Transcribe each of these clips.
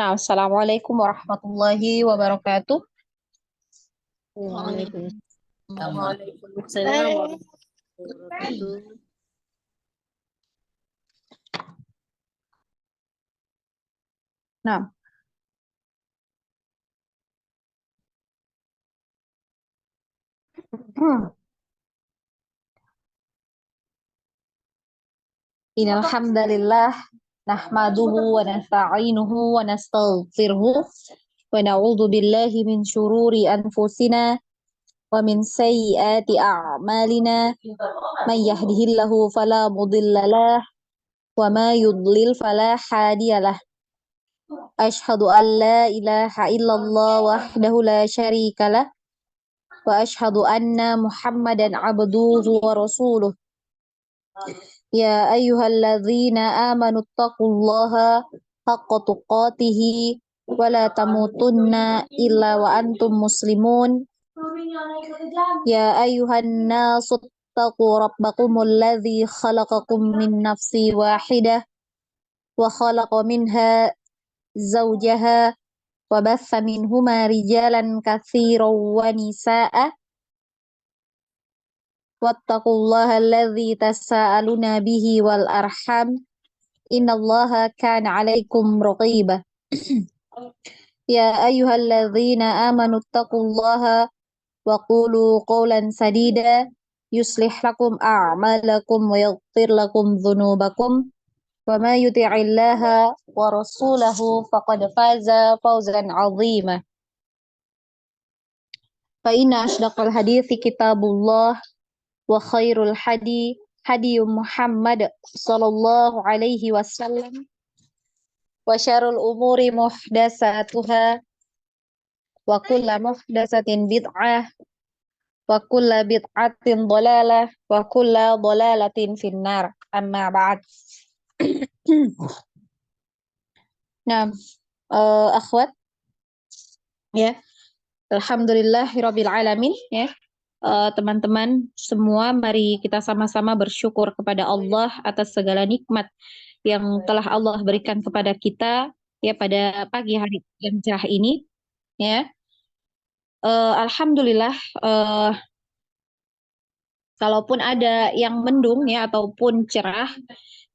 Nah, Assalamualaikum warahmatullahi wabarakatuh. Waalaikumsalam warahmatullahi wabarakatuh. Nah, innal hamdalillah nahmaduhu wa nasta'inuhu wa nastaghfiruhu wa na'udzu billahi min syururi anfusina wa min sayyiati a'malina may yahdihillahu fala mudhillalah wa ma yudlil fala hadiyalah. Asyhadu an la ilaha illallah wahdahu la syarikalah wa asyhadu anna Muhammadan abduhu wa rasuluh. Ya ayyuhalladzina amanu taqullaha haqqa tuqatih wa la tamutunna illa wa antum muslimun. Ya ayyuhan nasu taqu rabbakumul ladzi khalaqakum min nafsin wahidah wa khalaqa minha zawjaha wa batha minhuma rijalan katsiran wa nisaa'a wattaqullaha alladzi tasaaluna bihi wal arham innallaha kana 'alaikum raqiba. Ya ayyuhalladzina amanu taqullaha wa qulu qawlan sadida yuslih lakum a'malakum wa yaghfir lakum dzunubakum wa ma yuti'illaha wa rasulahu faqad faza fawzan 'azima. Fa inna asdaqal hadithi kitabullah wa khairul hadi Muhammad sallallahu alaihi wasallam wa syarrul umuri muhdatsatuha wa kullu muhdatsatin bid'ah wa kullu bid'atin dhalalah wa kullu dhalalatin finnar. Amma ba'd. Nah, akhwat ya, alhamdulillahirabbil alamin ya. Teman-teman semua, mari kita sama-sama bersyukur kepada Allah atas segala nikmat yang telah Allah berikan kepada kita ya pada pagi hari yang cerah ini ya. Alhamdulillah, kalaupun ada yang mendung ya ataupun cerah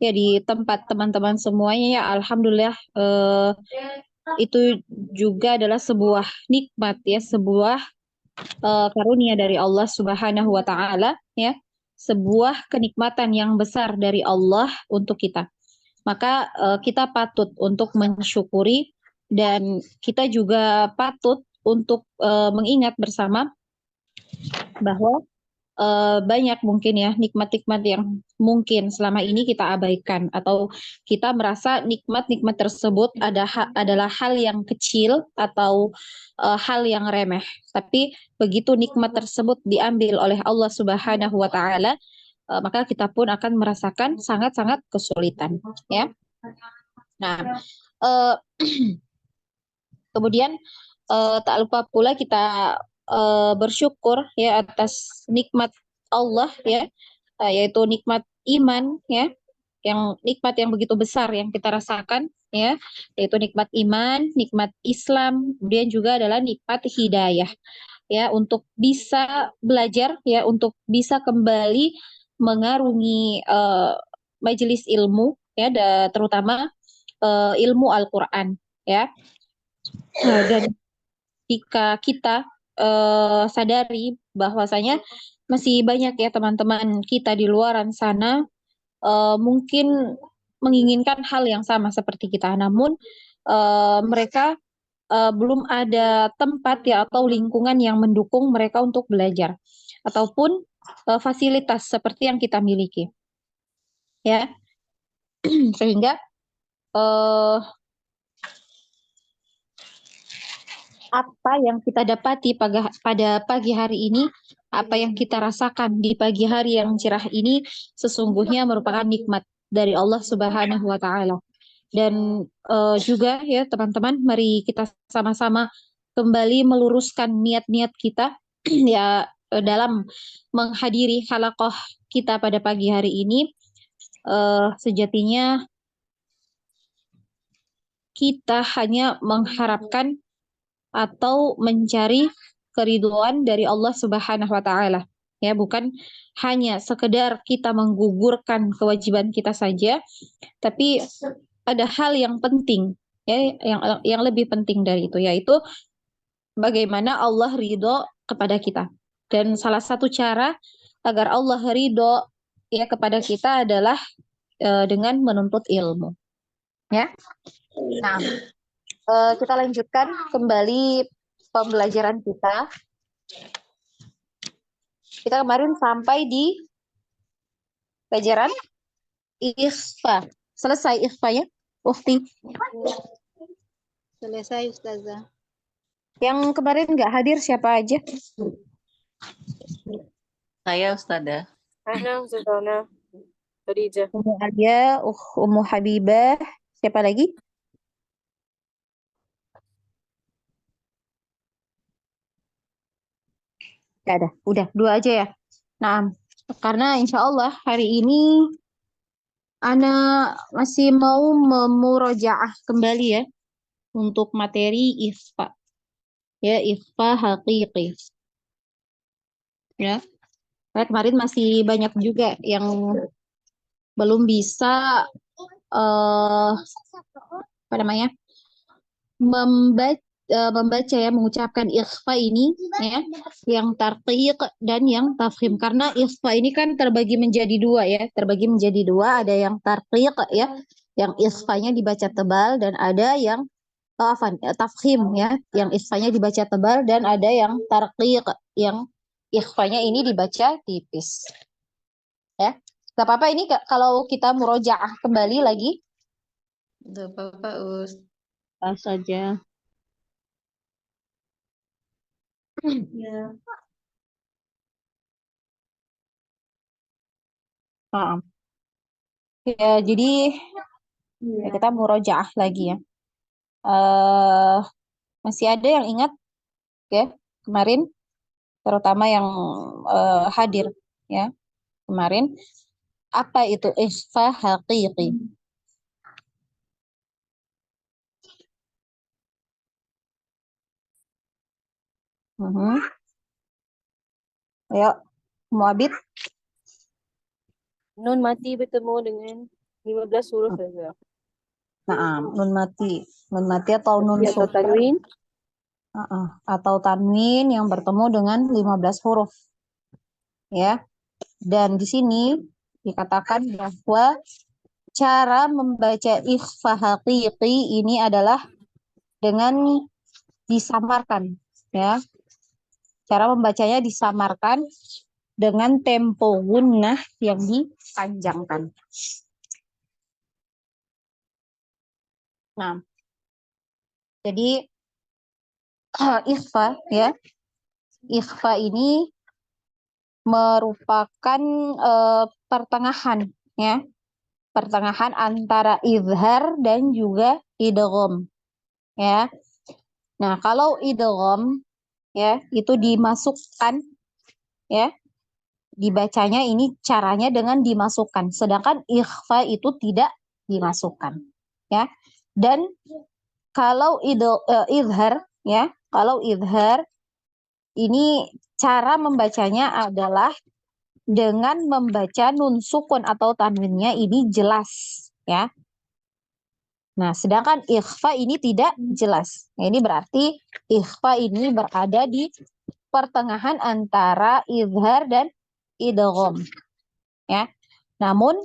ya di tempat teman-teman semuanya ya, alhamdulillah, itu juga adalah sebuah nikmat ya, sebuah karunia dari Allah Subhanahu wa taala ya, sebuah kenikmatan yang besar dari Allah untuk kita. Maka kita patut untuk mensyukuri dan kita juga patut untuk mengingat bersama bahwa banyak mungkin ya nikmat-nikmat yang mungkin selama ini kita abaikan atau kita merasa nikmat-nikmat tersebut adalah hal yang kecil atau hal yang remeh. Tapi begitu nikmat tersebut diambil oleh Allah Subhanahu wa taala, maka kita pun akan merasakan sangat-sangat kesulitan ya. Nah, eh, kemudian tak lupa pula kita bersyukur ya atas nikmat Allah ya, yaitu nikmat iman ya, yang nikmat yang begitu besar yang kita rasakan ya, yaitu nikmat iman, nikmat Islam, kemudian juga adalah nikmat hidayah ya, untuk bisa belajar ya, untuk bisa kembali mengarungi majelis ilmu ya, terutama ilmu Al-Qur'an ya. Dan jika kita sadari bahwasanya masih banyak ya teman-teman kita di luaran sana mungkin menginginkan hal yang sama seperti kita, namun mereka belum ada tempat ya atau lingkungan yang mendukung mereka untuk belajar ataupun fasilitas seperti yang kita miliki ya. Sehingga eh, apa yang kita dapati pada pagi hari ini, apa yang kita rasakan di pagi hari yang cerah ini sesungguhnya merupakan nikmat dari Allah Subhanahu wa taala. Dan juga ya teman-teman, mari kita sama-sama kembali meluruskan niat-niat kita ya dalam menghadiri halaqah kita pada pagi hari ini. Sejatinya kita hanya mengharapkan atau mencari keridhaan dari Allah Subhanahu wa taala. Ya, bukan hanya sekedar kita menggugurkan kewajiban kita saja, tapi ada hal yang penting, ya, yang lebih penting dari itu, yaitu bagaimana Allah ridho kepada kita. Dan salah satu cara agar Allah ridho ya kepada kita adalah dengan menuntut ilmu. Ya. Nah, kita lanjutkan kembali pembelajaran kita. Kita kemarin sampai di pelajaran ikhfa. Selesai ikhfanya, Ufti. Selesai, Ustazah. Yang kemarin nggak hadir siapa aja? Saya Ustazah. Ana, Ustazah. Khadijah. Ummu Alia, Ummu Habibah, siapa lagi? Gak ada, udah dua aja ya. Nah, karena insya Allah hari ini Ana masih mau memurojaah kembali ya untuk materi IFA. Ya, IFA haqiqi. Ya, karena kemarin masih banyak juga yang belum bisa apa namanya membaca ya, mengucapkan ikhfa ini ya, yang tarqiq dan yang tafkhim, karena ikhfa ini kan terbagi menjadi dua ya, ada yang tarqiq ya, yang ikhfanya dibaca tebal, dan ada yang tafkhim ya, yang ikhfanya dibaca tebal, dan ada yang tarqiq yang ikhfanya ini dibaca tipis ya. Gak apa-apa ini kalau kita murojaah kembali lagi. Gak apa-apa, Us. Pas saja. Ya. Nah, ya, jadi ya, kita murojaah lagi ya. eh Masih ada yang ingat ya kemarin, terutama yang hadir ya kemarin, apa itu ikhfa haqiqi? Ayo, Muabid. Nun mati bertemu dengan 15 huruf saja. Nah, nun mati atau nun Atau sukun tanwin. atau tanwin yang bertemu dengan 15 huruf ya. Dan di sini dikatakan bahwa cara membaca ikhfa haqiqi ini adalah dengan disamarkan ya. Cara membacanya disamarkan dengan tempo gunnah yang dipanjangkan. Nah, jadi ikhfa ya. Ikhfa ini merupakan pertengahan ya. Pertengahan antara izhar dan juga idgham ya. Nah, kalau idgham ya itu dimasukkan ya, dibacanya ini caranya dengan dimasukkan, sedangkan ikhfa itu tidak dimasukkan ya. Dan kalau izhar ya, kalau izhar ini cara membacanya adalah dengan membaca nun sukun atau tanwinnya ini jelas ya. Nah, sedangkan ikhfa ini tidak jelas. Nah, ini berarti ikhfa ini berada di pertengahan antara izhar dan idgham ya. Namun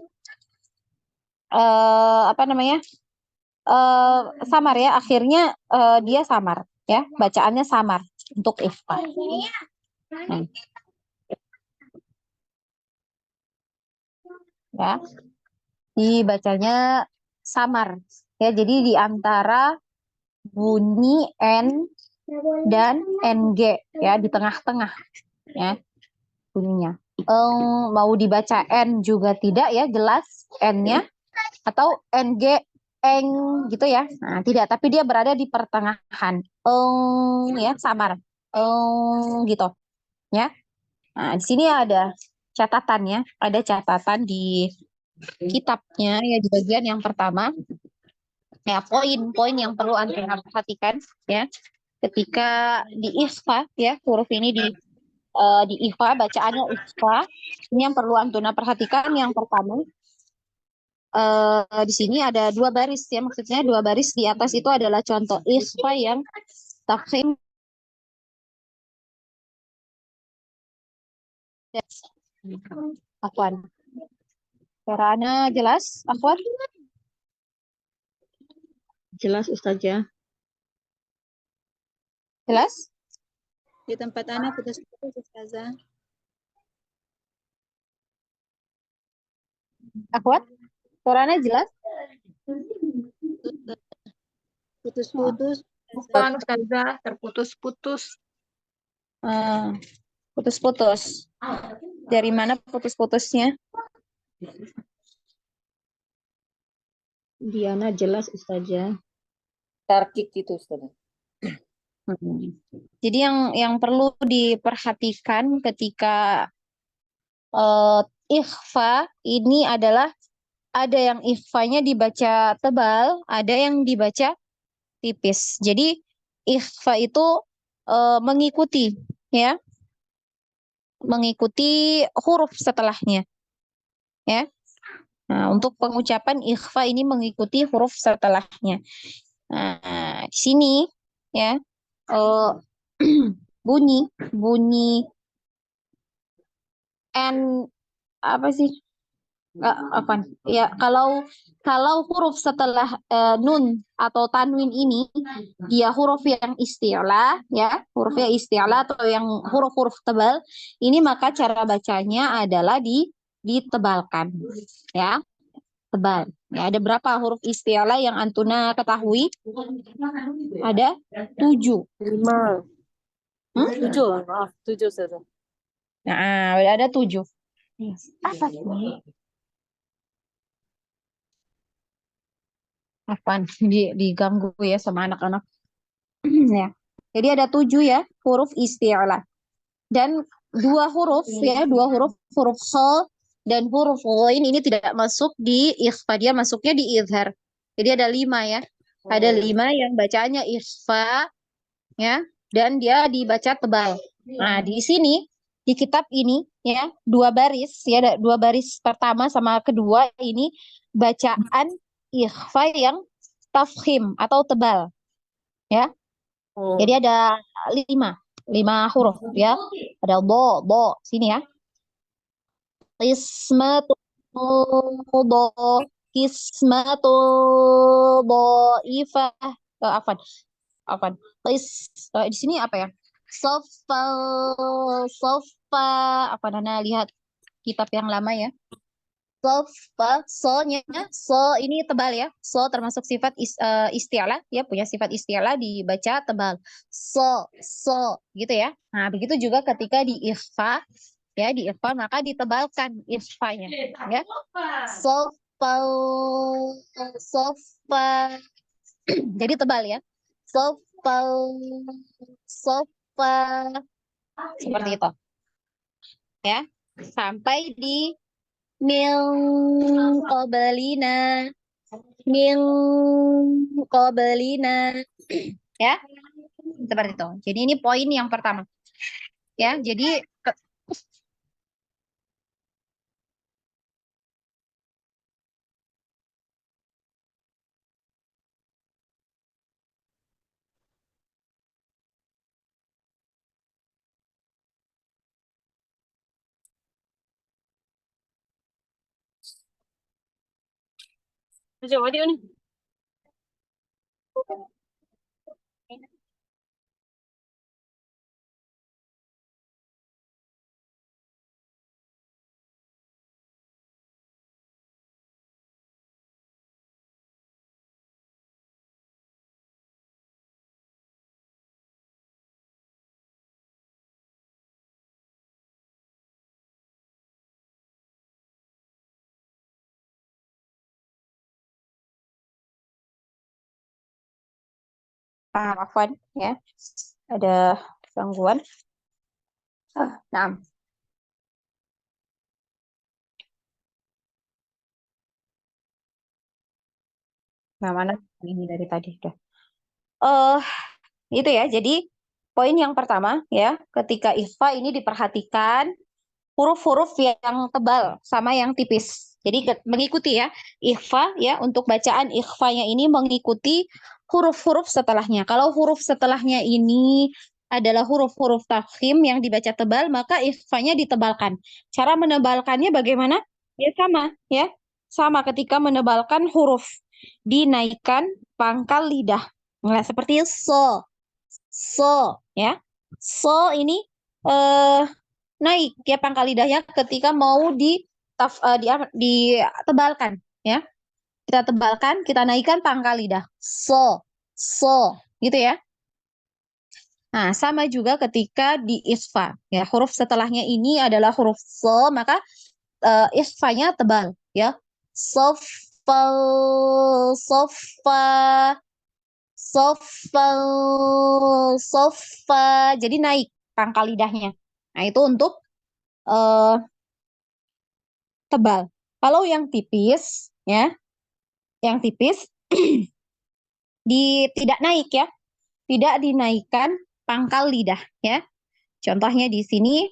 apa namanya? Samar ya, akhirnya dia samar ya, bacaannya samar untuk ikhfa. Nah, ya, dibacanya samar ya, jadi di antara bunyi N dan NG ya, di tengah-tengah ya bunyinya. Mau dibaca N juga tidak ya, jelas N-nya, atau NG eng gitu ya. Nah, tidak, tapi dia berada di pertengahan. Ya, samar. Gitu ya. Nah, di sini ada catatannya, ada catatan di kitabnya ya, di bagian yang pertama. Ya, poin-poin yang perlu Anda perhatikan ya ketika di ikhfa ya, huruf ini di ikhfa, bacaannya ikhfa. Ini yang perlu Antuna perhatikan. Yang pertama, di sini ada dua baris ya, maksudnya dua baris di atas itu adalah contoh ikhfa yang tafkhim. Afwan. Caranya jelas, Afwan? Jelas Ustazah. Jelas? Di tempat anak putus-putus Ustazah. Afwan? Caranya jelas? Putus-putus. Bukan Ustazah, terputus-putus. Putus-putus. Dari mana putus-putusnya? Diana jelas Ustazah. Tarkik itu Ustaz. Jadi yang perlu diperhatikan ketika ikhfa ini adalah ada yang ikhfanya dibaca tebal, ada yang dibaca tipis. Jadi ikhfa itu mengikuti ya, mengikuti huruf setelahnya ya. Nah, untuk pengucapan ikhfa ini mengikuti huruf setelahnya. Nah, di sini ya bunyi n apa sih? Apa? Ya, kalau huruf setelah nun atau tanwin ini dia huruf yang isti'la ya, hurufnya isti'la atau yang huruf-huruf tebal, ini maka cara bacanya adalah ditebalkan ya, tebal. Ya, ada berapa huruf isti'la yang Antuna ketahui? Ada 7. 5. 7, maaf, 7 Ustaz. Nah, ada 7. Apa sih? Apaan? Diganggu ya sama anak-anak. Ya. Jadi ada 7 ya huruf isti'la. Dan dua huruf kha dan huruf ghain ini tidak masuk di ikhfa, dia masuknya di izhar. Jadi ada 5 ya. Ada 5 yang bacaannya ikhfa ya, dan dia dibaca tebal. Nah, di sini di kitab ini ya, dua baris ya, ada dua baris pertama sama kedua ini bacaan ikhfa yang tafkhim atau tebal ya. Jadi ada 5 huruf ya. Ada bo sini ya. Qismatu bo kismatu ifah. Afan. Afan. Di sini apa ya? Sofa sofa apa Nana lihat kitab yang lama ya. Sofa, so-nya, so ini tebal ya. So termasuk sifat isti'la, ya punya sifat isti'la dibaca tebal. So, gitu ya. Nah, begitu juga ketika di ikhfa, ya di ikhfa maka ditebalkan ikhfanya, ya. Sofa, sofa, jadi tebal ya. Sofa, sofa, seperti itu, ya. Sampai di min qablina min qablina ya, seperti itu. Jadi ini poin yang pertama ya. Jadi Macam audio ni. Afwan ya, ada gangguan. Nah, nah mana Ini dari tadi udah. Eh, itu ya. Jadi poin yang pertama ya, ketika ikhfa ini diperhatikan huruf-huruf yang tebal sama yang tipis. Jadi mengikuti ya ikhfa ya, untuk bacaan ikhfanya ini mengikuti huruf-huruf setelahnya. Kalau huruf setelahnya ini adalah huruf-huruf tafkhim yang dibaca tebal, maka ikhfanya ditebalkan. Cara menebalkannya bagaimana? Ya sama ya. Sama ketika menebalkan huruf, dinaikkan pangkal lidah. Nah, seperti so ya. So ini eh naik ya pangkal lidahnya ketika mau ditebalkan ya. Kita tebalkan, kita naikkan pangkal lidah. So gitu ya. Nah, sama juga ketika di isfa ya, huruf setelahnya ini adalah huruf so, maka isfanya tebal ya. Sofal, sofa, sofal, sofa. Jadi naik pangkal lidahnya. Nah, itu untuk eh, tebal. Kalau yang tipis ya, yang tipis tidak naik ya, tidak dinaikkan pangkal lidah ya. Contohnya di sini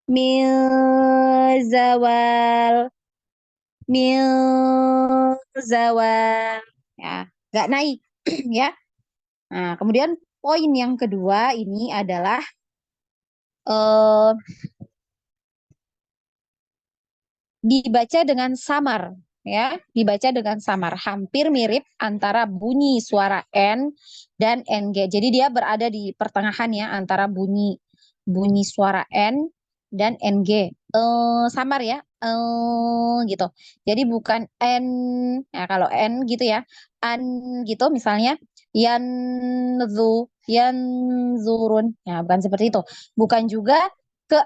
mil zawal, mil zawal ya, nggak naik ya. Nah, kemudian poin yang kedua ini adalah eh, dibaca dengan samar ya, dibaca dengan samar, hampir mirip antara bunyi suara N dan NG. Jadi dia berada di pertengahan ya antara bunyi bunyi suara N dan NG. Samar ya, gitu. Jadi bukan N, ya kalau N gitu ya, an gitu misalnya yan zurun. Ya, bukan seperti itu. Bukan juga ke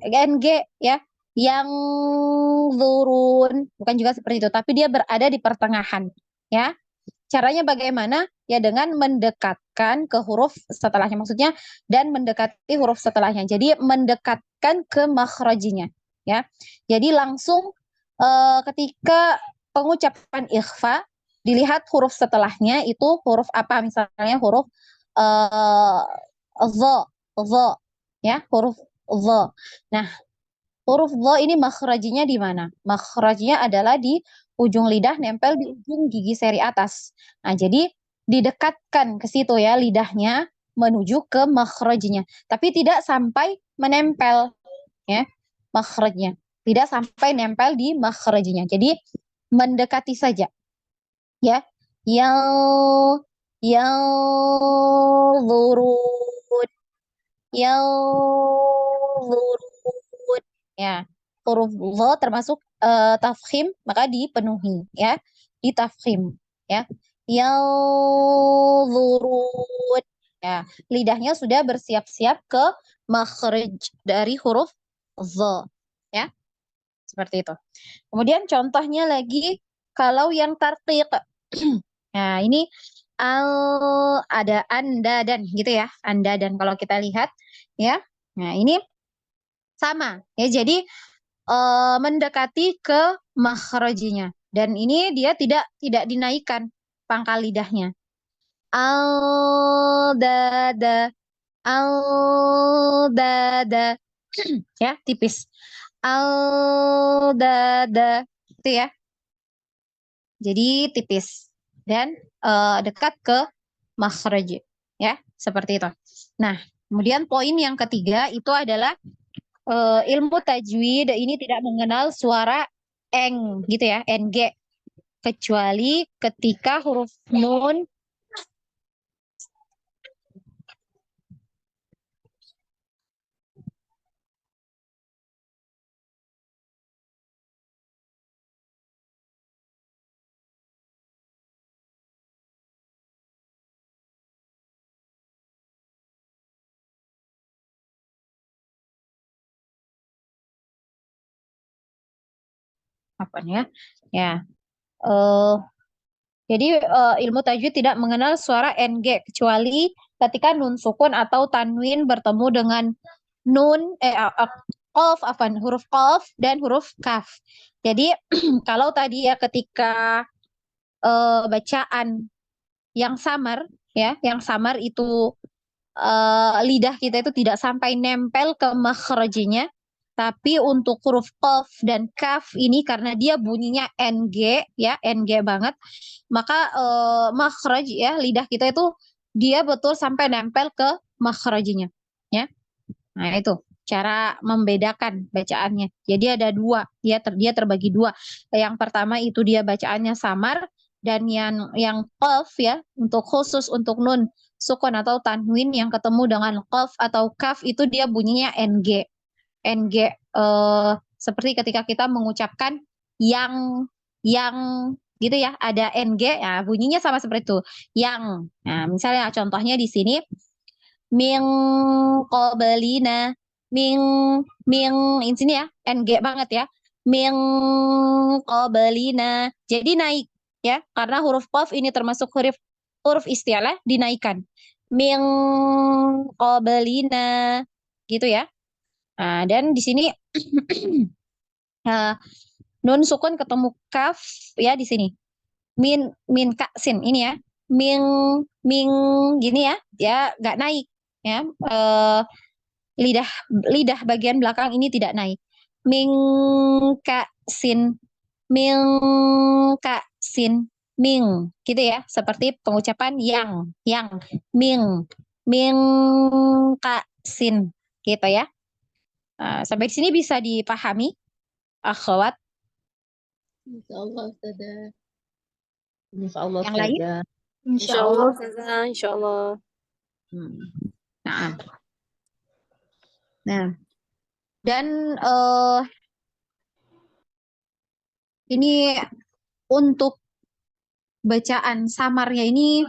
NG ya, yang turun, bukan juga seperti itu, tapi dia berada di pertengahan ya. Caranya bagaimana? Ya dengan mendekatkan ke huruf setelahnya, maksudnya dan mendekati huruf setelahnya. Jadi mendekatkan ke makhrajinya ya. Jadi langsung ketika pengucapan ikhfa dilihat huruf setelahnya itu huruf apa, misalnya huruf dha, dha ya, huruf dha. Nah, huruf dha ini makhrajinya di mana? Makhrajinya adalah di ujung lidah nempel di ujung gigi seri atas. Nah, jadi didekatkan ke situ ya lidahnya menuju ke makhrajinya, tapi tidak sampai menempel ya makhrajnya. Tidak sampai nempel di makhrajinya. Jadi mendekati saja ya. Yang yang lurut, yang lurut ya. Huruf dha termasuk tafkhim, maka dipenuhi ya, ditafkhim ya. Yang lurut ya, lidahnya sudah bersiap-siap ke makhraj dari huruf dha ya, seperti itu. Kemudian contohnya lagi kalau yang tarqiq. Nah, ini ada anda dan gitu ya, anda dan kalau kita lihat ya. Nah, ini sama ya. Jadi mendekati ke makhrajinya, dan ini dia tidak dinaikkan pangkal lidahnya. Al-dada, al-dada ya, tipis. Al-dada itu ya. Jadi tipis dan dekat ke makhraj ya, seperti itu. Nah, kemudian poin yang ketiga itu adalah ilmu tajwid ini tidak mengenal suara eng gitu ya, ng, kecuali ketika huruf nun apa ya? Ya. eh jadi ilmu tajwid tidak mengenal suara ng kecuali ketika nun sukun atau tanwin bertemu dengan nun qaf, huruf qaf dan huruf kaf. Jadi kalau tadi ya ketika bacaan yang samar ya, yang samar itu lidah kita itu tidak sampai nempel ke makhrajinya. Tapi untuk huruf qaf dan kaf ini karena dia bunyinya ng ya, ng banget, maka makhraj ya, lidah kita itu dia betul sampai nempel ke makhrajinya ya. Nah, itu cara membedakan bacaannya. Jadi ada dua, dia terbagi dua. Yang pertama itu dia bacaannya samar, dan yang qaf ya, untuk khusus untuk nun sukun atau tanwin yang ketemu dengan qaf atau kaf itu dia bunyinya ng. ng seperti ketika kita mengucapkan yang gitu ya, ada ng ya, bunyinya sama seperti itu. Yang. Nah, misalnya contohnya di sini min qablina, min ini sini ya, ng banget ya, min qablina, jadi naik ya, karena huruf qaf ini termasuk huruf isti'lah, dinaikkan, min qablina gitu ya. Nah, dan di sini nun sukun ketemu kaf ya di sini, min kaksin ini ya, min gini ya nggak naik ya, lidah bagian belakang ini tidak naik. Min kaksin, min kaksin, ming gitu ya, seperti pengucapan yang min kaksin gitu ya. Sampai di sini bisa dipahami akhwat? Insyaallah Ustazah. Insyaallah Yang lain? Ustazah. Insyaallah Ustazah, insyaallah. Nah, dan ini untuk bacaan samarnya ini,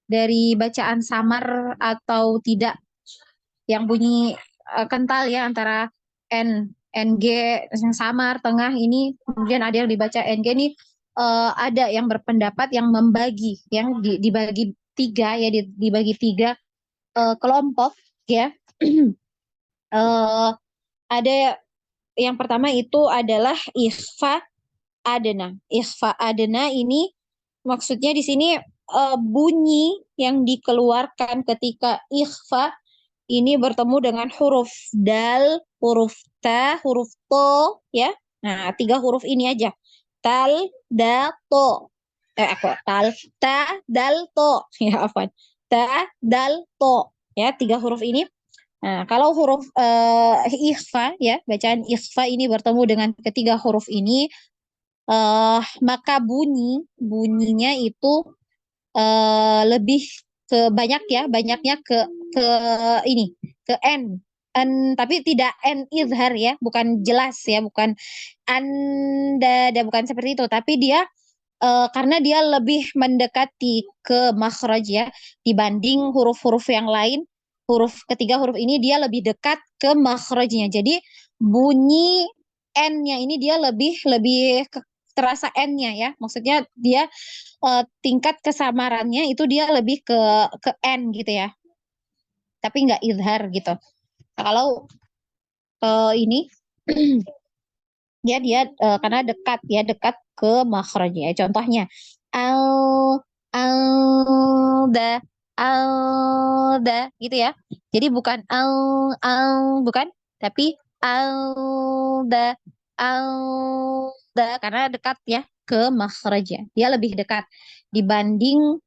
dari bacaan samar atau tidak yang bunyi kental ya, antara ng yang samar tengah ini, kemudian ada yang dibaca ng ini, ada yang berpendapat yang membagi, yang dibagi tiga ya, dibagi tiga kelompok ya. Ada yang pertama itu adalah ikhfa adna. Ikhfa adna ini maksudnya di sini bunyi yang dikeluarkan ketika ikhfa ini bertemu dengan huruf dal, huruf ta, huruf to ya. Nah, tiga huruf ini aja. Tal, da, to. Tal, ta, dal, to. Ya, afwan. Ta, dal, to. Ya, tiga huruf ini. Nah, kalau huruf ikhfa ya, bacaan ikhfa ini bertemu dengan ketiga huruf ini, maka bunyinya itu lebih ke banyak ya, banyaknya ke ini, ke n. Tapi tidak n izhar ya, bukan jelas ya, bukan anda, bukan seperti itu, tapi dia karena dia lebih mendekati ke makhraj ya, dibanding huruf-huruf yang lain. Ketiga huruf ini dia lebih dekat ke makhrajnya. Jadi bunyi n-nya ini dia lebih terasa n-nya ya. Maksudnya dia tingkat kesamarannya itu dia lebih ke n gitu ya. Tapi nggak izhar gitu. Nah, kalau ini dia karena dekat ke makhrajnya. Contohnya al alda gitu ya. Jadi bukan bukan, tapi alda karena dekat ya ke makhrajnya. Dia lebih dekat dibanding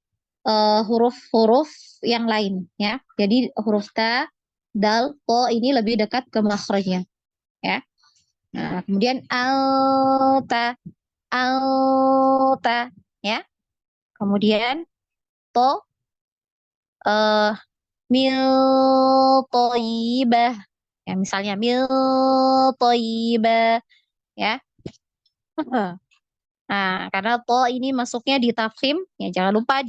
huruf-huruf yang lain ya. Jadi huruf ta, dal, to ini lebih dekat ke makhrajnya ya. Nah, kemudian alta ya. Kemudian to mil toibah ya, misalnya mil toibah ya. Nah, karena to ini masuknya di tafkhim ya, jangan lupa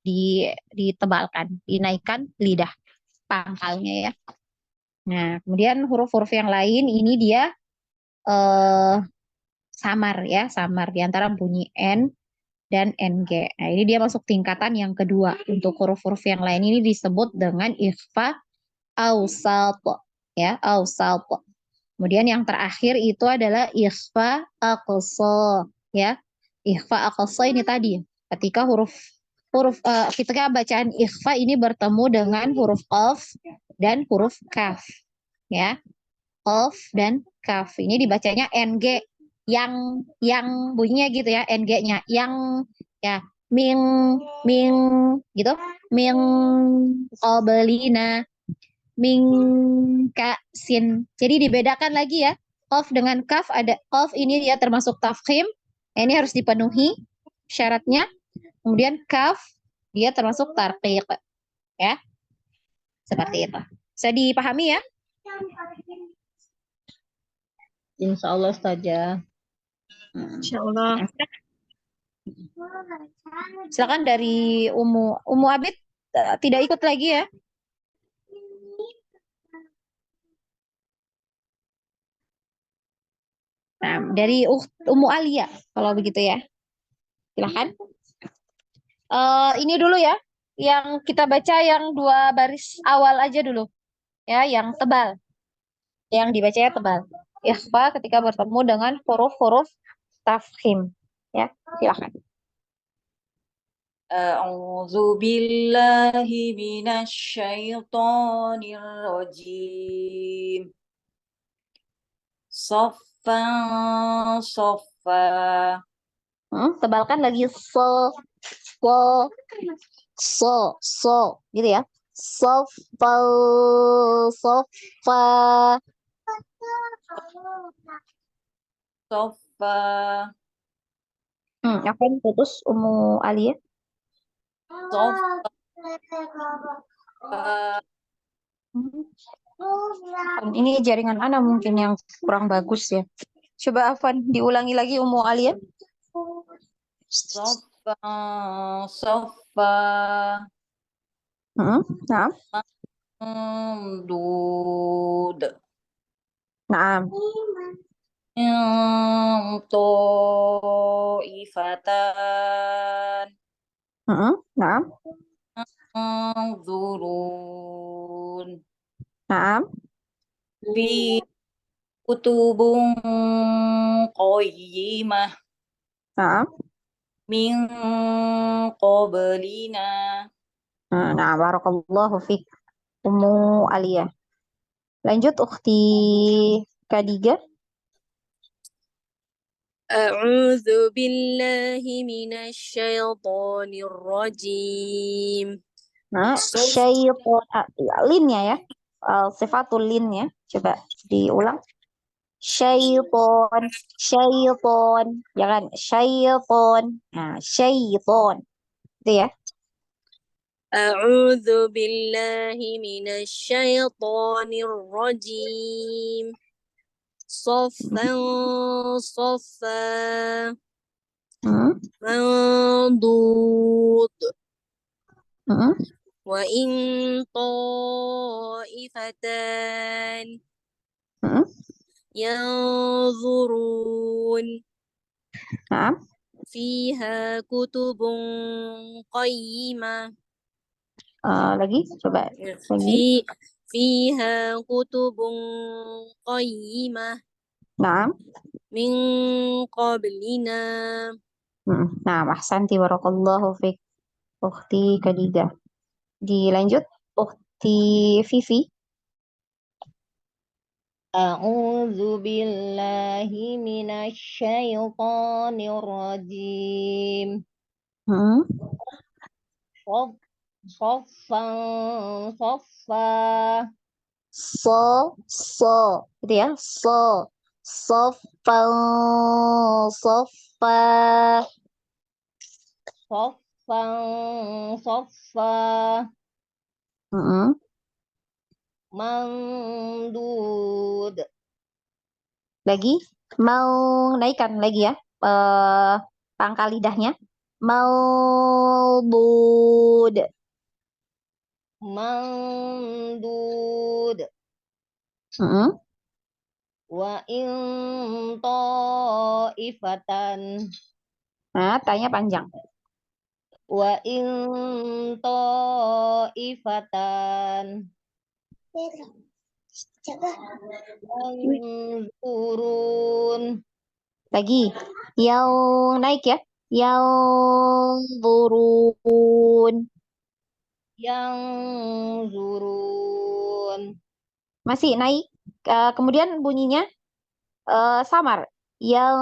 ditebalkan, dinaikkan lidah pangkalnya ya. Nah, kemudian huruf-huruf yang lain ini dia samar ya, samar di antara bunyi n dan ng. Nah, ini dia masuk tingkatan yang kedua. Untuk huruf-huruf yang lain ini disebut dengan ikhfa awsat ya, awsat. Kemudian yang terakhir itu adalah ikhfa aqsa ya. Ikhfa aqsa ini tadi Ketika ketika bacaan ikhfa ini bertemu dengan huruf qaf dan huruf kaf, ya. Qaf dan kaf. Ini dibacanya NG yang bunyinya gitu ya, NG-nya yang ya ming ming gitu. Ming qablina ming sin. Jadi dibedakan lagi ya. Qaf dengan kaf, ada qaf ini dia termasuk tafkhim. Ini harus dipenuhi syaratnya. Kemudian kaf dia termasuk tarqiq, ya. Seperti itu. Bisa dipahami ya? Insya Allah Ustazah. Insyaallah. Silakan dari Umu Abid, tidak ikut lagi ya. Nah, dari Umu Alia kalau begitu ya. Silakan. Ini dulu ya, yang kita baca yang 2 baris awal aja dulu. Ya, yang tebal. Yang dibacanya tebal. Ikhfa ketika bertemu dengan huruf-huruf tafkhim. Ya, silakan. أعوذ بالله من الشيطان الرجيم صفا صفا Tebalkan lagi so gitu ya. Sofa sofa. صفا Apa yang putus Umu Alia? صفا Ini jaringan Ana mungkin yang kurang bagus ya. Coba Afan diulangi lagi Umu Alia. صفا صفا Nah, ممدود nah. طائفتان Nah, انظرون nah. في كتب قيمة Nah, من قبلنا nah, barakallahu fiik Umu Alia. Lanjut Ukhti Kadiga. أعوذ بالله من الشيطان الرجيم Nah, linnya ya. Sifatul linnya. Coba diulang. Syaiton, syaiton. Jangan syaiton. Nah, syaiton. Itu ya. أعوذ بالله من الشيطان الرجيم صفا صفا Hmm. منضود Hmm. وإن طائفتان Hmm. ينظرون Nah, فيها كتب قيمة lagi coba lagi. فيها كتب قيمة Nah, من قبلنا nah, ahsanti barakallahu fiik Ukhti Kadiga. Dilanjut Ukhti Vivi. A'udzu billahi minasyaitonir rajim. Hmm. Soffan soffa. So gitu ya. Soffan soffa. Soffan soffa. Hmm. Mamdud. Lagi mau naikkan lagi ya pangkal lidahnya. Maudud. Mamdud. Hmm. Wa in ta'ifatan. Nah, tanya panjang. Wa in ta'ifatan. Turun. Lagi yang naik ya. Yanzurun. yang zurun, Masih naik. Kemudian bunyinya samar. Yang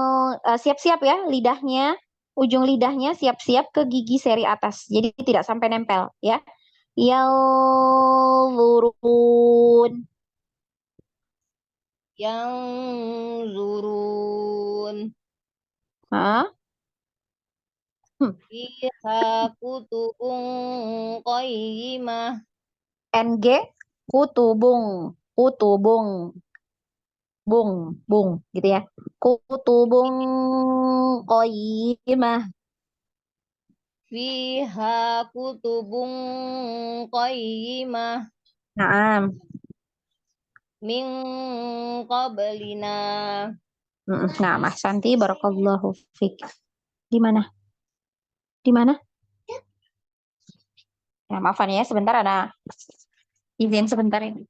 siap-siap ya lidahnya, ujung lidahnya siap-siap ke gigi seri atas. Jadi tidak sampai nempel ya. Yanzurun. yang zurun, Hah? fiha kutubun qayyimah, NG kutubung, kutubung, bung, bung gitu ya. Kutubung qayyimah. fiha kutubun qayyimah, Naam. min qablina, Nah, Mas Santi, barakallahu fiik. Di mana? Di mana? Ya, maafan ya, sebentar ada izin sebentar ini.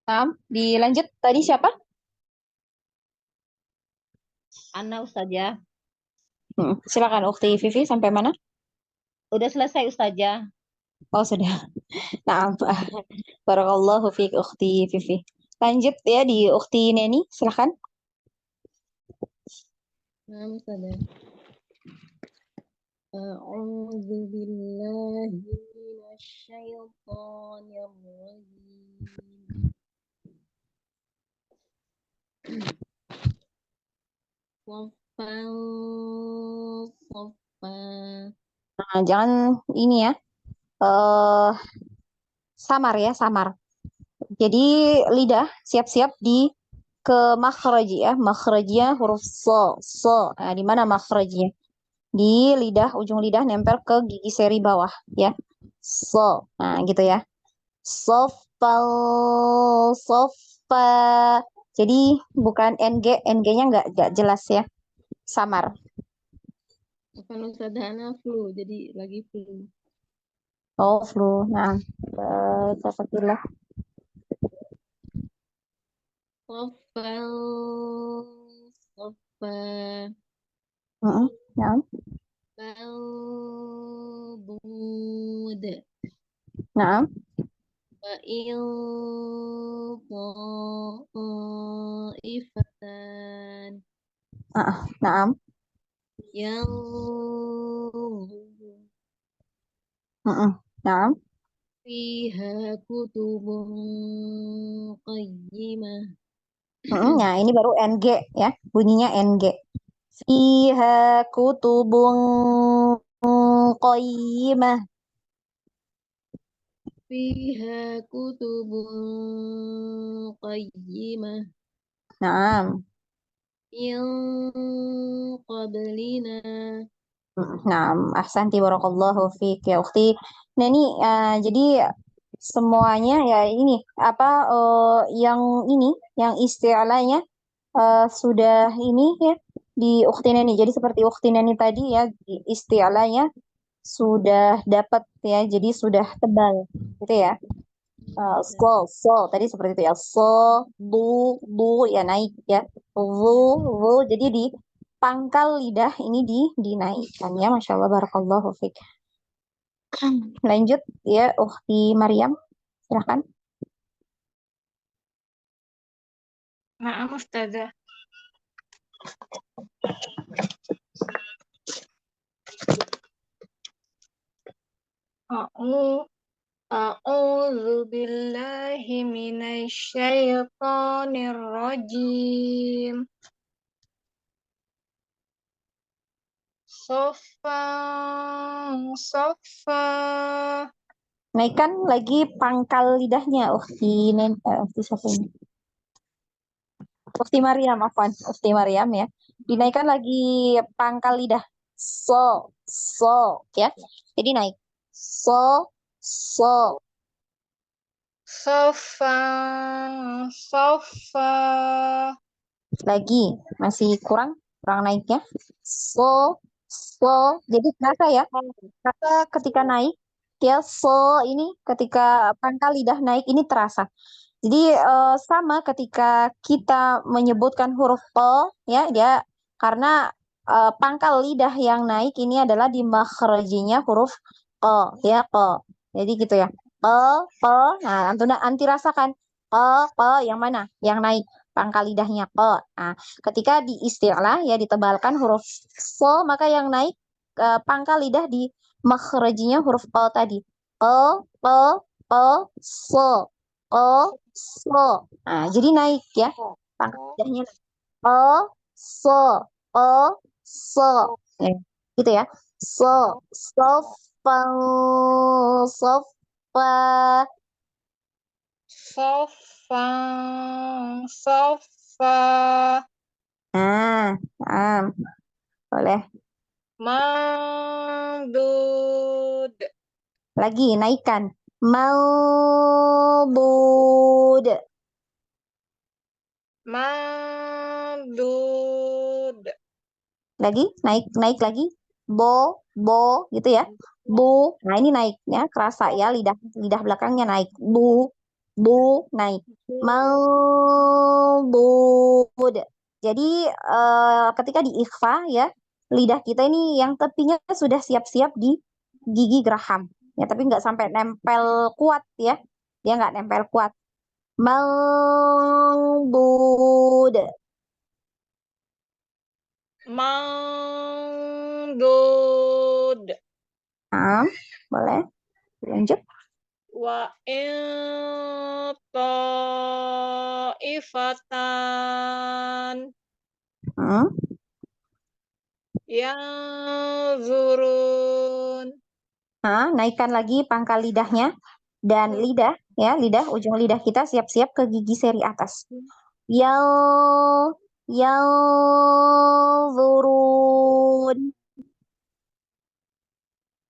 Nah, dilanjut tadi siapa? Ana Ustazah. Silakan Ukti Vivi sampai mana? Udah selesai Ustazah. Oh, sudah. Nah, barakallahu fiik Ukti Vivi. Lanjut ya di Ukti Neni, silakan. Naam, Ustazah. A'udzu billahi minasyaitonir rajim. Waffan saffa. Nah, jangan ini ya. eh samar ya, samar. Jadi lidah siap-siap di ke makhraji ya. Makhrajnya huruf so, so. Nah, di mana makhrajnya? Di lidah, ujung lidah nempel ke gigi seri bawah ya. So. Nah, gitu ya. Sofal, sofa. Jadi bukan NG, NG-nya nggak jelas ya. Samar. Bukan Ustazah, Ana flu, jadi lagi flu. Oh, flu. Nah, Alhamdulillah. Waffan saffa. Nah, Mawdud. nah. وإن طائفتان Nah, ينظر nah. فيها كتب قيمة Nah, ini baru NG ya. Bunyinya NG. Fiha kutubun qayyimah. فيها كتب قيمة Nah, من قبلنا Nah, ahsanti barakallahu fiik ya ukhti. Nah ini jadi semuanya ya ini apa yang ini yang istilahnya sudah ini ya di ukhti Neni. Jadi seperti ukhti Neni tadi ya istilahnya sudah dapat ya. Jadi sudah tebal gitu ya. So tadi seperti itu ya. Bu ya naik ya. Vu jadi di pangkal lidah ini dinaikkan ya. Masya Allah barakallahu fiik. Lanjut ya Ukhti Maryam, silahkan. Maaf Ustazah. A'udzu billahi minasyaitonir rajim. Sofa. Naikkan lagi pangkal lidahnya Ukhti siapa ini? Ukhti Maryam, afwan. Ukhti Maryam ya. Dinaikkan lagi pangkal lidah. So ya. Jadi naik. So. Sofa. Lagi masih kurang naiknya. So. Jadi terasa ya. Terasa ketika naik. Ya ini ketika pangkal lidah naik ini terasa. Jadi sama ketika kita menyebutkan huruf o ya dia karena pangkal lidah yang naik ini adalah di makhrajinya huruf o ya o. Jadi gitu ya. O. Nah, anti rasakan o yang mana? Yang naik pangkal lidahnya o. Nah, ketika di istilah ya ditebalkan huruf so maka yang naik pangkal lidah di makhrajinya huruf o tadi. O so. Nah, jadi naik ya. Pangkat lidahnya naik. So. Ya, gitu ya. Sofa. Sofa. Sofa. Nah, boleh. Mamdud. Lagi naikkan. Maubud. Mamdud. Lagi naik lagi. Bo gitu ya. Bu. Nah, ini naiknya kerasa ya lidah belakangnya naik. Bu naik. Maubud. Jadi ketika di ikhfa ya, lidah kita ini yang tepinya sudah siap-siap di gigi geraham. Ya, tapi nggak sampai nempel kuat ya. Dia nggak nempel kuat. Maubud. Mamdud. Boleh lanjut. Wa in ta'ifatan yang zurun. Naikkan lagi pangkal lidahnya dan lidah ujung lidah kita siap-siap ke gigi seri atas. Yang zurun.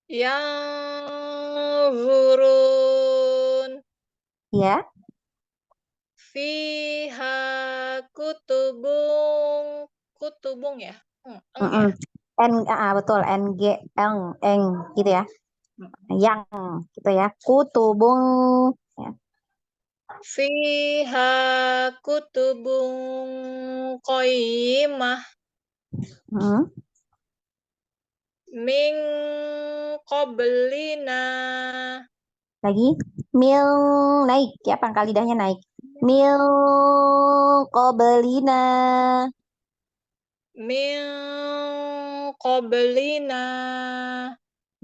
Yang zurun. Ya. Fiha kutubung ya. Betul eng gitu ya. Yang gitu ya. Kutubung ya. Fiha kutubung qayyimah min qablina. Lagi mil naik ya pangkal lidahnya naik. Mil qablina. Min qablina.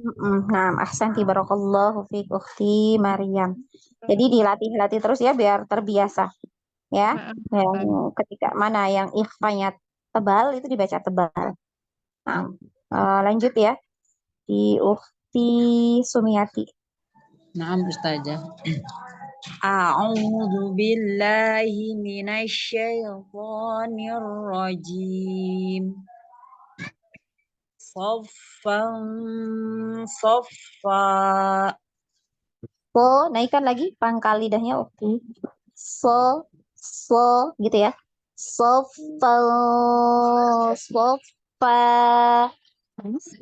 Nah, ahsanti barakallahu fiik ukhti Maryam. Jadi dilatih terus ya biar terbiasa. Ya. Yang ketika mana yang ikhfanya tebal itu dibaca tebal. Nah, lanjut ya di ukhti Sumiati. Naam Ustazah. A'udzu billahi minasyaitonir rajim. Soffan soffa. So, naikkan lagi pangkal lidahnya. Oke. So, gitu ya. Sofa, sofa.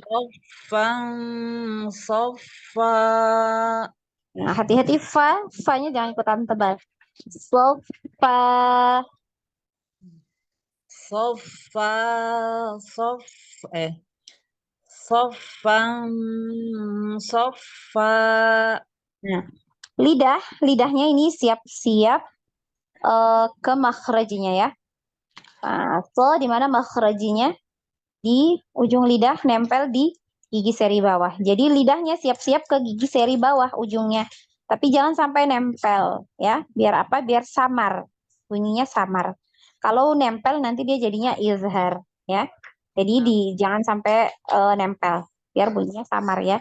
Soffan soffa. Nah, hati-hati fa-nya jangan ikutan tebal. Sofa, Soffa soff Soffan soffa. nah, lidahnya ini siap-siap ke makhrajinya ya. Nah, so di mana makhrajinya? Di ujung lidah nempel di gigi seri bawah. Jadi lidahnya siap-siap ke gigi seri bawah ujungnya. Tapi jangan sampai nempel ya. Biar apa? Biar samar. Bunyinya samar. Kalau nempel nanti dia jadinya izhar ya. Jadi jangan sampai nempel. Biar bunyinya samar ya.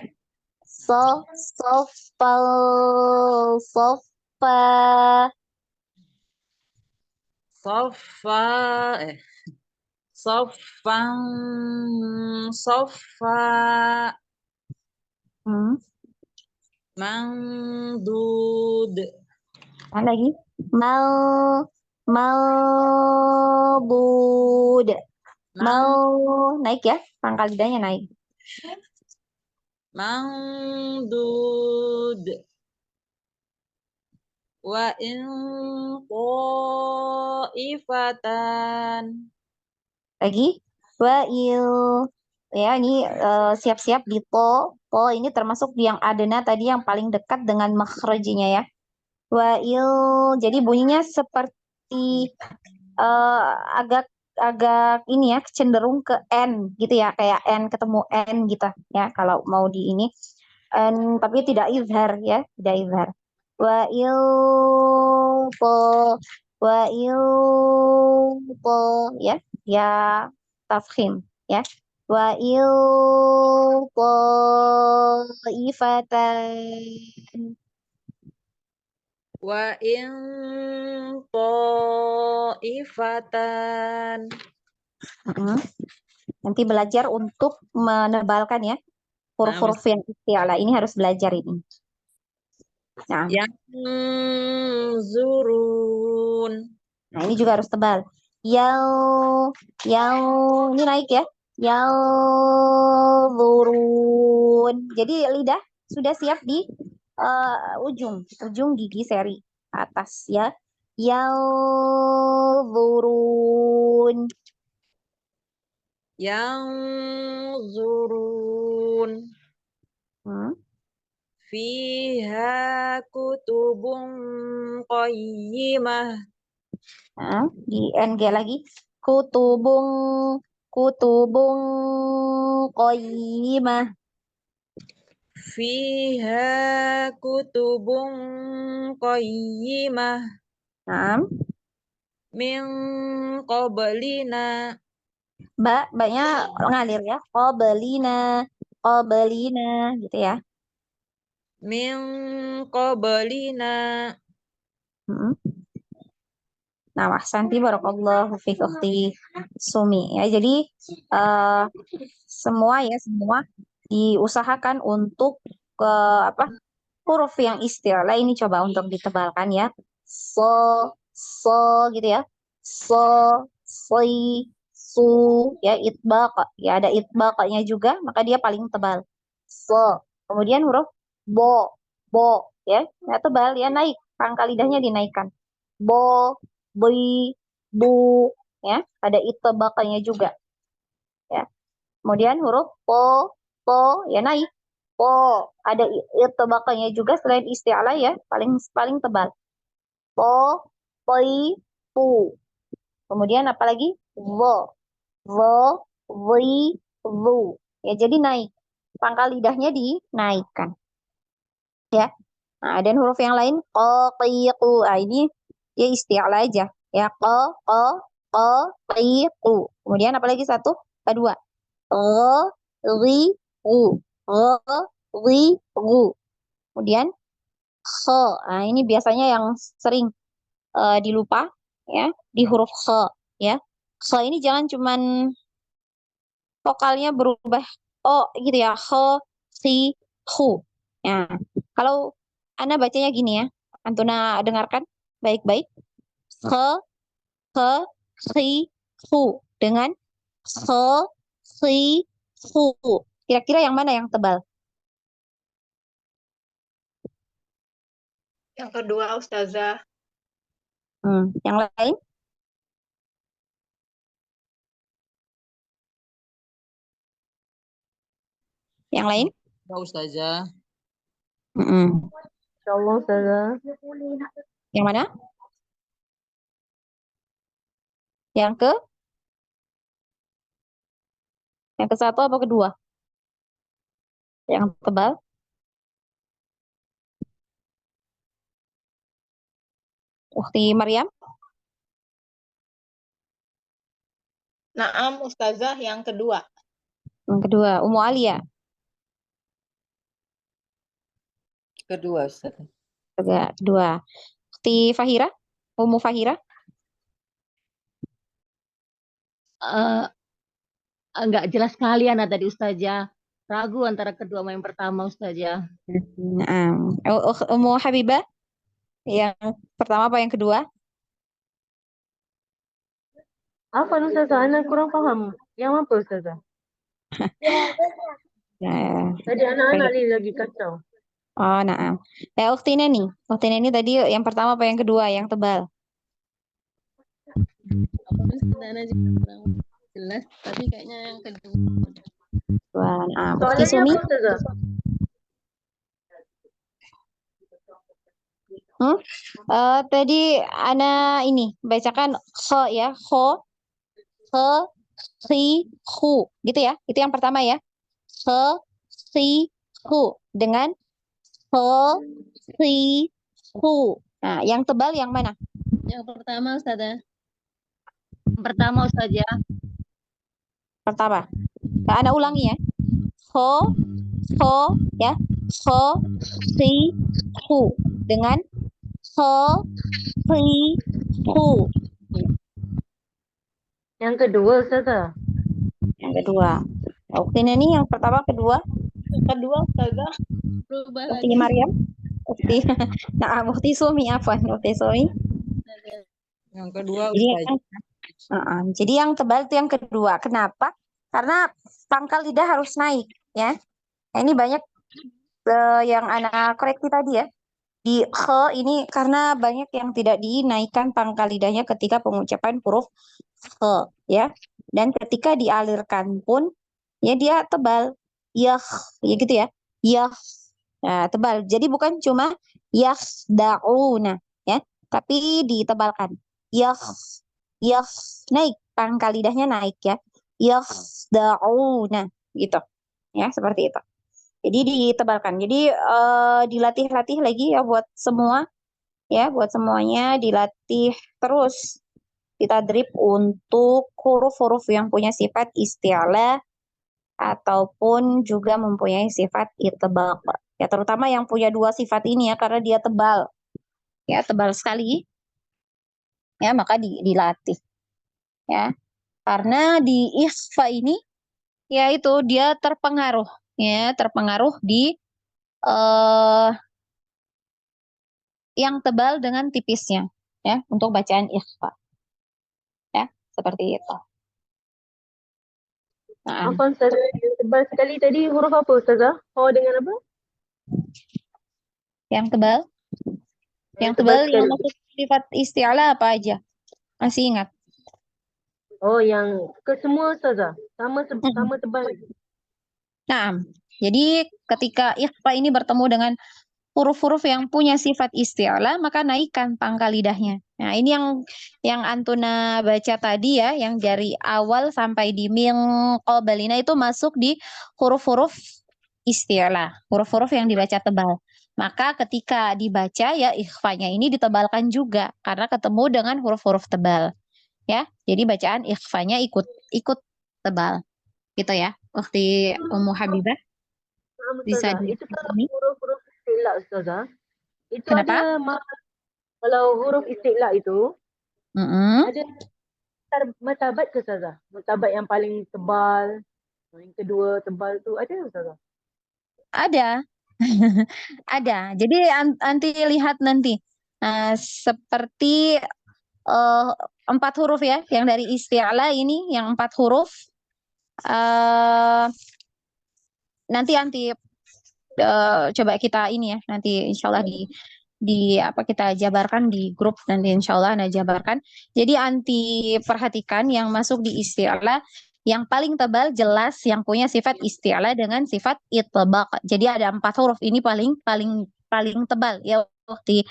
Sofal, sofa. Soffa Soffan soffa. Mangdud. Lagi. Malbud. Mau naik ya, pangkal lidahnya naik. Mangdud. Wa in ifatan. Lagi. Wa'il. Ya, ini siap-siap di po. Po ini termasuk yang adena tadi yang paling dekat dengan makhrajinya ya. Wa'il. Jadi bunyinya seperti agak ini ya, cenderung ke N gitu ya. Kayak N ketemu N gitu ya. Kalau mau di ini. Tapi tidak izhar ya. Tidak izhar. Wa'il po. Wa'il po. Ya. Ya tafkhim ya. Wa'il po ifatan. Wa in ifatan. Nanti belajar untuk menebalkan ya huruf-huruf yang isti'ala. Ini harus belajar ini. Nah, Yang zurun. Nah, ini juga harus tebal. Yang ini naik ya. Yang turun. Jadi lidah sudah siap di ujung gigi seri atas ya. Yang turun. Yang zurun. Fiha kutubun qayyimah. Di NG lagi. Kutubung qayyimah. Fiha kutubun qayyimah. Min qablina. Mbaknya ngalir ya. Qablina gitu ya. Min qablina. Nah, ahsanti barakallahu fiik ukhti Sumi ya. Jadi semua diusahakan untuk huruf yang isti'la ini coba untuk ditebalkan ya. So gitu ya. Soi, su ya, itbaq ya, ada itbaqnya juga, maka dia paling tebal. Kemudian huruf bo ya. Nah, tebal ya, naik, pangkal lidahnya dinaikkan. Bo, bui, bu ya, ada itbaqnya juga. Ya. Kemudian huruf po ya, naik. Po, ada itbaqnya juga selain isti'la ya, paling tebal. Po, poi, pu. Kemudian apalagi? Vo, vi, vu. Ya, jadi naik. Pangkal lidahnya dinaikkan. Ya. Nah, dan huruf yang lain ko, qi, qu. Nah, ini dia isti'la aja. Ya, ko, qi, qu. Kemudian apalagi satu? Kedua. Ro, ri, ru. Ro, ri, ru. Kemudian kho. Nah, ini biasanya yang sering dilupa ya, di huruf kho ya. Kho ini jangan cuman vokalnya berubah oh gitu ya, kho, si, hu. Nah, kalau Ana bacanya gini ya, Antuna dengarkan baik-baik. Kho, kho, si, hu dengan kho, si, hu. Kira-kira yang mana yang tebal? Yang kedua, Ustazah. Yang lain? Yang lain? Ya, Ustazah. Mm-mm. Insyaallah, Ustazah. Yang mana? Yang ke? Yang ke satu apa kedua? Yang tebal? Ukti Maryam? Naam Ustazah yang kedua. Yang kedua, Umu Alia. Kedua, Ustazah. Kedua. Ukti Fahira? Umu Fahira? Eh, Enggak jelas sekali anak tadi Ustazah. Ragu antara kedua sama yang pertama Ustazah. Nah, Umu Habibah? Yang pertama apa yang kedua? Apa Ustazah? Ana kurang paham. Yang apa Ustazah? Nah, Tadi anak-anak lagi kacau. oh, nah. Ukti Neni. Ukti Neni tadi yang pertama apa yang kedua? Yang tebal. Ustazah juga kurang jelas, tapi kayaknya yang kedua. Dua. Nah, Ukti Soalannya Sumi? apa Ustazah? Tadi Ana ini bacakan kho ya, kho, si, hu, gitu ya. Itu yang pertama ya. Kho, si, hu dengan kho, si, hu. Nah, yang tebal yang mana? Yang pertama Ustazah. Yang pertama Ustazah. Pertama. Nah, Ana ulangi ya. Kho, ya. Kho, si, hu dengan kho, si, hu. Yang kedua Ustazah. Yang kedua. Ukti Neni yang pertama, kedua. Kedua Ustazah. Berubah Ukti lagi. Maryam. Ukti. Nah, Ukti Sumi apa? Ukti Sumi. Ustazah. Yang kedua, Jadi Ustazah. jadi yang tebal itu yang kedua. Kenapa? Karena pangkal lidah harus naik, ya. Nah, ini banyak yang anak koreksi tadi ya. Di khe ini karena banyak yang tidak dinaikkan pangkal lidahnya ketika pengucapan huruf khe, ya. Dan ketika dialirkan pun, ya dia tebal. Ya gitu ya. Ya, nah, tebal. Jadi bukan cuma yakhda'una, ya, tapi ditebalkan. Ya, naik pangkal lidahnya naik ya. Yakhda'una gitu. Ya, seperti itu. Jadi ditebalkan. Jadi dilatih-latih lagi ya buat semua, ya, buat semuanya dilatih terus. Ditadrib untuk huruf-huruf yang punya sifat isti'la ataupun juga mempunyai sifat itbaq. Ya, terutama yang punya dua sifat ini ya, karena dia tebal. Ya, tebal sekali. Ya, maka dilatih. Ya. Karena di ikhfa ini ya itu dia terpengaruh, ya, terpengaruh di yang tebal dengan tipisnya, ya, untuk bacaan ikhfa. Ya, seperti itu. Nah, Apa Ustazah? Yang tebal sekali tadi huruf apa Ustazah? Oh dengan apa? yang tebal, yang tebal yang masuk sifat isti'la apa aja? Masih ingat? Oh yang ke semua Ustazah. Sama tebal. Nah, jadi ketika ikhfa ini bertemu dengan huruf-huruf yang punya sifat isti'la, maka naikkan pangkal lidahnya. Nah, ini yang Antuna baca tadi ya, yang dari awal sampai di min qabalina itu masuk di huruf-huruf isti'la, huruf-huruf yang dibaca tebal. Maka ketika dibaca ya ikhfanya ini ditebalkan juga karena ketemu dengan huruf-huruf tebal. Ya, jadi bacaan ikhfanya ikut tebal. Gitu ya. Waktu Ummu Habibah bisa Ustazah. Itu kalau ini. huruf-huruf isti'la Ustazah. Itu Kenapa? ada kalau huruf isti'la itu Mm-mm. ada matabat ke Ustazah? Matabat yang paling tebal. Yang kedua tebal tu ada Ustazah? Ada. Ada. Jadi nanti lihat nanti. Seperti eh, 4 huruf ya, yang dari isti'la ini, yang 4 huruf. eh nanti coba kita ini ya, nanti insya Allah di apa kita jabarkan di grup, nanti insya Allah Anda jabarkan. Jadi anti perhatikan yang masuk di isti'la, yang paling tebal jelas yang punya sifat isti'la dengan sifat itbaq. Jadi ada 4 huruf ini paling paling paling tebal ya waktu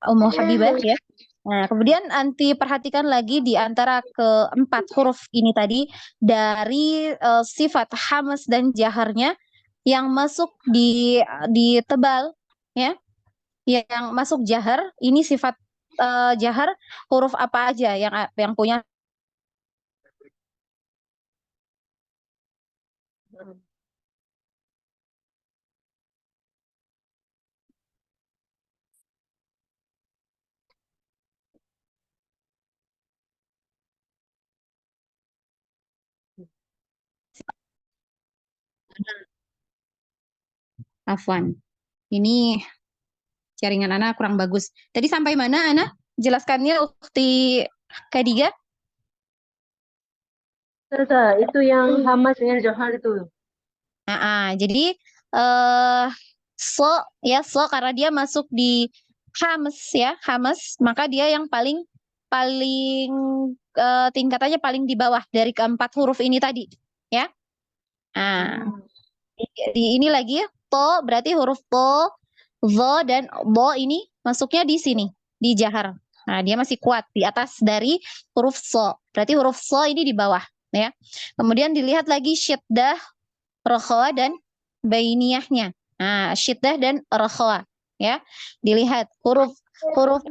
Ummu Habibah ya. Nah, kemudian anti perhatikan lagi di antara keempat huruf ini tadi dari sifat hamas dan jaharnya yang masuk di tebal ya, yang masuk jahar ini sifat jahar huruf apa aja yang punya afwan. Ini jaringan Ana kurang bagus. Tadi sampai mana Ana? Jelaskannya Ukti Kadiga. Ustazah, itu yang hamas dengan johar itu. Jadi so ya karena dia masuk di hamas ya, hamas, maka dia yang paling paling tingkatannya paling di bawah dari keempat huruf ini tadi ya. Nah, ini lagi to berarti huruf to, zo dan bo ini masuknya di sini di jahar. Nah, dia masih kuat di atas dari huruf so. Berarti huruf so ini di bawah ya. Kemudian dilihat lagi syiddah, rokhwa dan bainiyahnya. Nah, syiddah dan rokhwa ya. Dilihat huruf huruf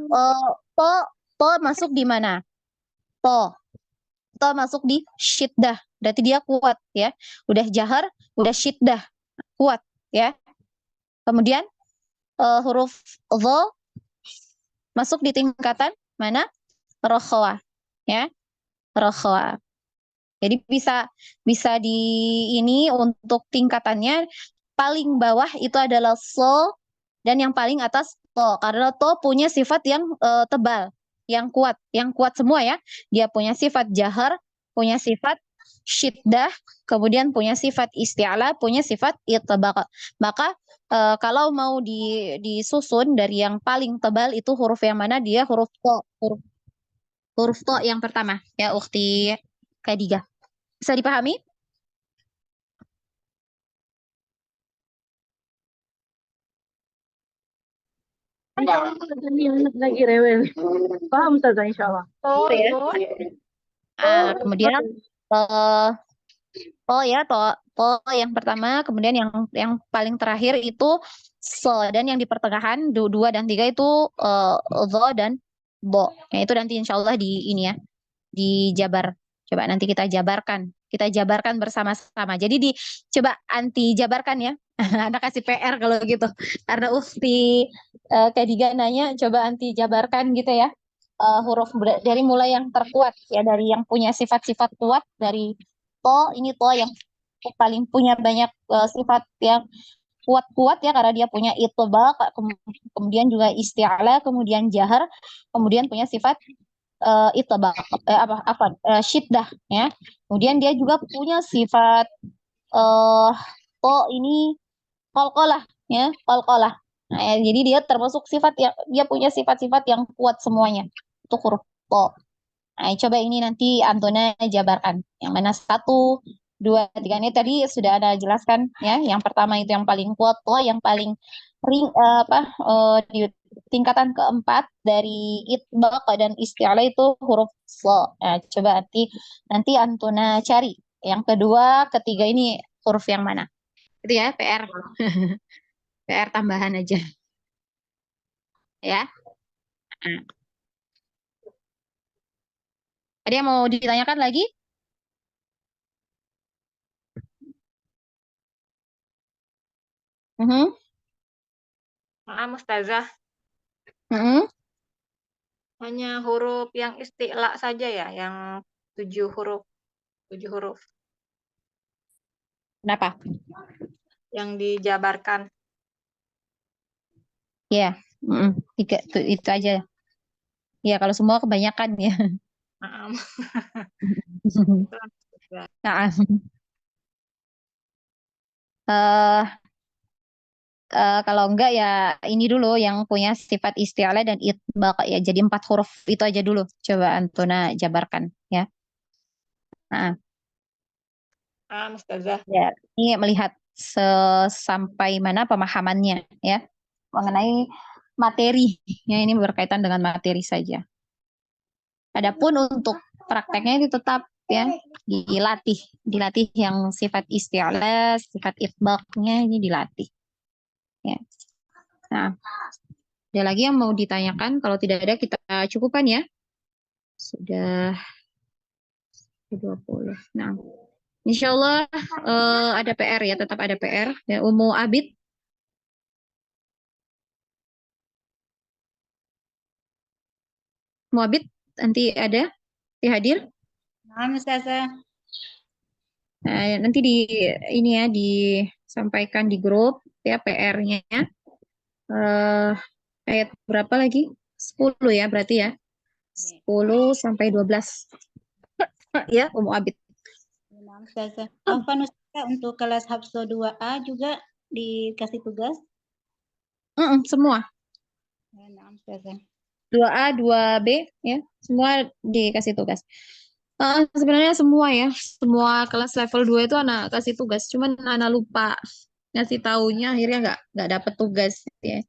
to masuk di mana? To masuk di syiddah. Berarti dia kuat ya. Udah jahar, udah syiddah, kuat ya. Kemudian huruf dho masuk di tingkatan mana? Rokhwa ya. Rokhwa. Jadi bisa di ini untuk tingkatannya paling bawah itu adalah so dan yang paling atas to, karena to punya sifat yang tebal, yang kuat semua ya. Dia punya sifat jahar, punya sifat syiddah, kemudian punya sifat isti'la, punya sifat itbaq. Maka kalau mau disusun dari yang paling tebal itu huruf yang mana? Dia huruf to, huruf to yang pertama ya Ukhti Khadijah. Bisa dipahami? Ini anak lagi rewel. Paham Ustazah insyaAllah. Oh ya. Kemudian ya to yang pertama, kemudian yang paling terakhir itu so, dan yang di pertengahan 2 dan 3 itu zo dan bo. Nah, itu nanti insya Allah di ini ya, dijabar. Coba nanti kita jabarkan bersama-sama. Jadi coba anti jabarkan ya. Anda kasih PR kalau gitu. Karena Ufti Kadiga nanya, coba anti jabarkan gitu ya. Huruf dari mulai yang terkuat ya, dari yang punya sifat-sifat kuat, dari ini to yang paling punya banyak sifat yang kuat-kuat ya, karena dia punya itbaq, kemudian juga isti'la, kemudian jahar, kemudian punya sifat syiddah ya. Kemudian dia juga punya sifat eh to ini qalqalah ya, qalqalah. Nah, ya, jadi dia termasuk sifat yang dia punya sifat-sifat yang kuat semuanya. Itu huruf to. Nah, coba ini nanti Antona jabarkan. Yang mana 1, 2, 3 ini tadi sudah ada jelaskan ya. Yang pertama itu yang paling kuat to, yang paling di tingkatan keempat dari itbaq dan isti'la itu huruf so. Nah, coba nanti Antona cari. Yang kedua, ketiga ini huruf yang mana? Itu ya, PR. PR tambahan aja. Ya. Nah. Ada yang mau ditanyakan lagi? Maaf, Ustazah. Hanya huruf yang isti'la saja ya, yang 7 huruf. 7 huruf Kenapa? yang dijabarkan. Ya, itu aja. Ya, kalau semua kebanyakan ya. Maaf. Nah, eh kalau enggak ya ini dulu yang punya sifat isti'ala dan itbaq ya. Jadi 4 huruf itu aja dulu. Coba Antuna jabarkan ya. Nah, Ustazah. ya, ini melihat sampai mana pemahamannya ya mengenai materi. Ya, ini berkaitan dengan materi saja. Adapun untuk prakteknya itu tetap ya dilatih yang sifat isti'ala, sifat itbaqnya ini dilatih. Ya. Nah, ada lagi yang mau ditanyakan? Kalau tidak ada kita cukupkan ya. Sudah 20. Nah, insya Allah ada PR ya, tetap ada PR. Ya, Umu Abid. Umu Abid, nanti ada hadir. Nah, Ustazah. Nah, nanti ini ya disampaikan di grup ya PR-nya. Ayat berapa lagi? 10 ya berarti ya. 10 sampai 12. Ya, Umu Abid. Nah, Ustazah. Afwan Ustazah, untuk kelas Hafsa 2A juga dikasih tugas? Semua. Nah, Ustazah. 2A, 2B ya, semua dikasih tugas. Sebenarnya semua ya, semua kelas level 2 itu anak kasih tugas, cuman anak lupa ngasih taunya akhirnya nggak dapet tugas ya.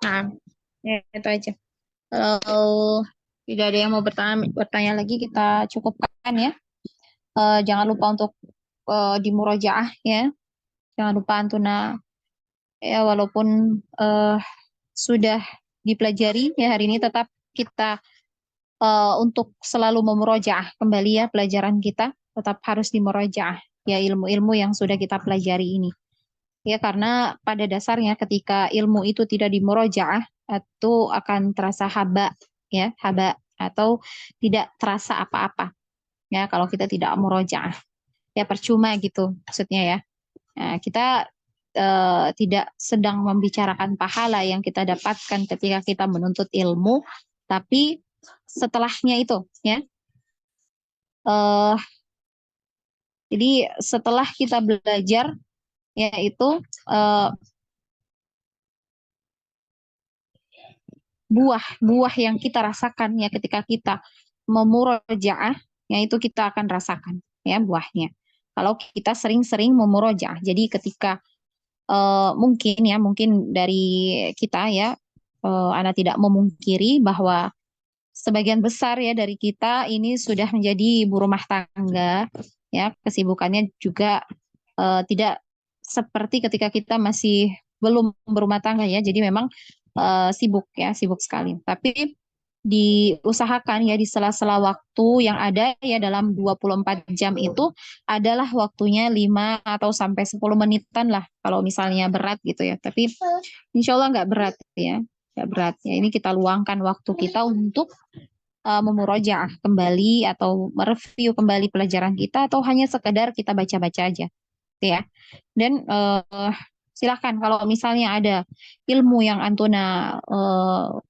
Nah, ya, itu aja. Kalau tidak ada yang mau bertanya lagi, kita cukupkan ya. Jangan lupa untuk dimurojaah ya. Jangan lupa Antuna ya, walaupun sudah dipelajari ya hari ini, tetap kita untuk selalu memurojaah kembali ya pelajaran kita, tetap harus dimurojaah ya ilmu-ilmu yang sudah kita pelajari ini. Ya, karena pada dasarnya ketika ilmu itu tidak dimurojaah, itu akan terasa haba ya, haba atau tidak terasa apa-apa. Ya, kalau kita tidak murojaah. Ya percuma gitu maksudnya ya. Nah, kita tidak sedang membicarakan pahala yang kita dapatkan ketika kita menuntut ilmu, tapi setelahnya itu ya. Jadi setelah kita belajar yaitu buah yang kita rasakan ya ketika kita memurojaah, ya itu kita akan rasakan ya buahnya. Kalau kita sering-sering memurojaah. Jadi ketika mungkin dari kita ya, Ana tidak memungkiri bahwa sebagian besar ya dari kita ini sudah menjadi ibu rumah tangga ya, kesibukannya juga tidak seperti ketika kita masih belum berumah tangga ya. Jadi memang sibuk ya, sibuk sekali. Tapi diusahakan ya di sela-sela waktu yang ada ya dalam 24 jam itu adalah waktunya 5 atau sampai 10 menitan lah kalau misalnya berat gitu ya. Tapi insya Allah nggak berat ya. Nggak berat ya. Ini kita luangkan waktu kita untuk memurojaah kembali atau mereview kembali pelajaran kita atau hanya sekedar kita baca-baca aja ya. Dan silahkan kalau misalnya ada ilmu yang Antuna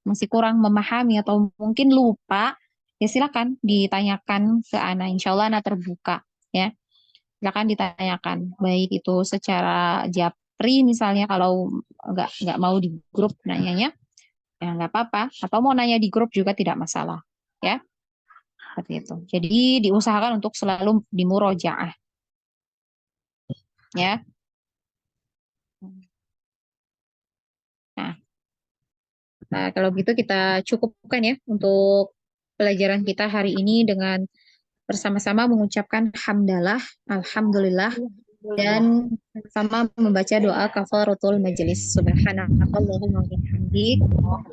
masih kurang memahami atau mungkin lupa, ya silakan ditanyakan ke Ana. Insya Allah Ana terbuka ya. Silakan ditanyakan, baik itu secara japri misalnya kalau nggak mau di grup nanyanya, ya nggak apa-apa. Atau mau nanya di grup juga tidak masalah ya. Seperti itu. Jadi diusahakan untuk selalu dimurojaah ya. Nah, kalau gitu kita cukupkan ya untuk pelajaran kita hari ini dengan bersama-sama mengucapkan hamdalah, alhamdulillah, dan sama membaca doa kafaratul majelis. Subhanakallahumma wa bihamdik,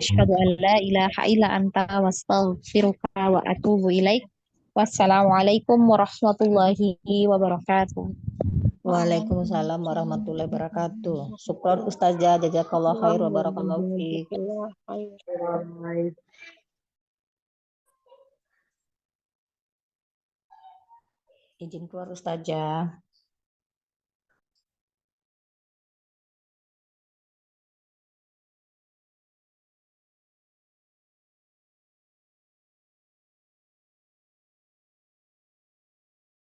asyhadu an la ilaha illa anta wastaghfiruka wa atubu ilaik. Wassalamualaikum warahmatullahi wabarakatuh. Waalaikumsalam warahmatullahi wabarakatuh. Syukron Ustazah, jazakallah khair wa barakallahu fiik. Alhamdulillah. Izin keluar Ustazah.